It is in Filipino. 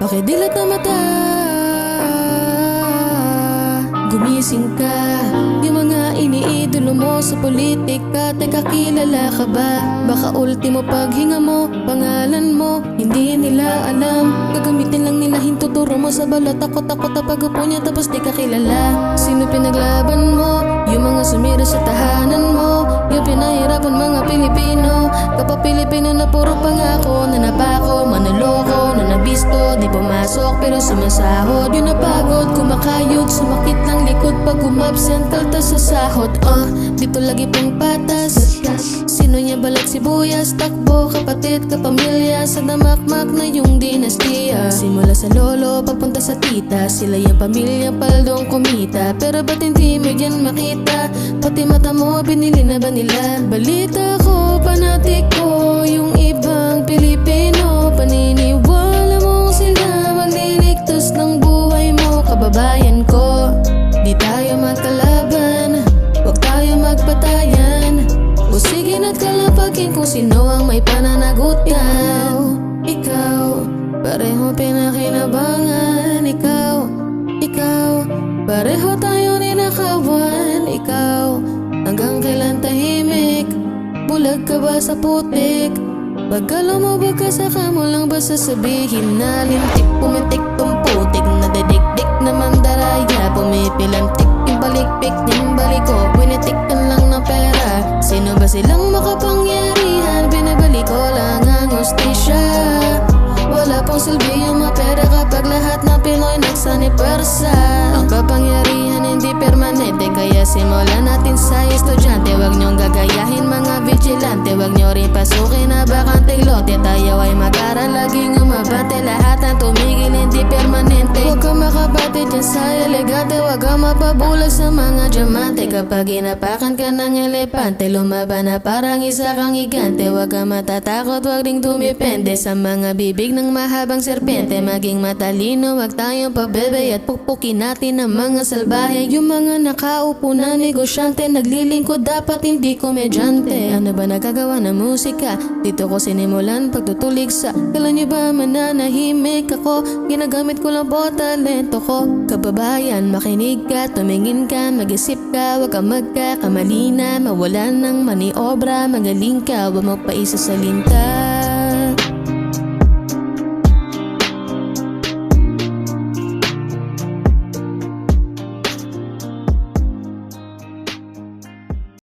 Pakidilat na mata, gumising ka. Yung mga iniidolo mo sa politika, teka kilala ka ba? Baka ultimo paghinga mo, pangalan mo, hindi nila alam. Gagamitin lang nila, hintuturo mo sa balat. Takot-takot na pag-upo niya tapos di ka kilala. Sino pinaglaban mo? Yung mga sumira sa tahanan mo, yung pinahirapan mga Pilipino. Kapag Pilipino na puro pangako, na napako, manaloko, na nabisto, di pumasok pero sumasahod. Yung napagod, kumakayod, sumakit ng likod pag umabsent, kaltas sa sahod. Dito lagi pang patas. Sino niya balat sibuyas, takbo, kapatid, kapamilya, sa damakmak na yung dinastiya. Simula sa lolo, papunta sa tita, sila yung pamilya, paldong kumita. Pero ba't hindi mo yan makita? Pati mata mo, binili na ba nila? Balita ko, panatik ko, yung ibang Pilipino, paniniwala mo sila magliligtas ng buhay mo, kababayan ko. Di tayo magkalaban, huwag tayo magpatayan. Busigin at kalapagin kung sino ang may pananagot yan. Ikaw, pareho pinakinabangan. Ikaw, pareho tayo ninakawan. Ikaw, hanggang kailan tahimik? Bulag ka ba sa putik? Pagka lumabag ka, saka mo lang ba sasabihin na lintik? Pumitik tong putik, nadidikdik naman daraya. Pumipilantik yung balikpik yung baliko, winitikan lang ng pera. Sino ba silang makapangyarihan? Binabalik ko lang ang hustisya. Wala pong silbi yung mga pera kapag lahat ng Pinoy nagsanipersa. Ang kapangyarihan hindi permanente, kaya simulan natin sa estudyante. Huwag niyong gagayahin mga vigilante, huwag niyo rin pasukin na bakanteng lote. Tayo ay mag-aral, laging umabante, lahat ng tumigil hindi permanente. Huwag kang makabate dyan sa elegante, huwag kang mapabulag sa mga diamante. Kapag inapakan ka ng elepante, lumaban na parang isa kang higante. Huwag kang matatakot, huwag ring dumipende sa mga bibig ng mahabang serpente. Maging matalino, huwag tayong pabebe at pukpukin natin ang mga salbahe. Yung mga nakaupo na negosyante, naglilingkod dapat hindi komedyante. Ano ba nagagawa ng musika? Dito ko sinimulan pagtutulig sa. Kala nyo ba mananahimik ako? Ginagamit ko lang po talento ko. Kababayan, makinig ka, tumingin ka, mag-isip ka, huwag kang magkakamali na. Mawalan ng maniobra, magaling ka, huwag magpaisa sa linta.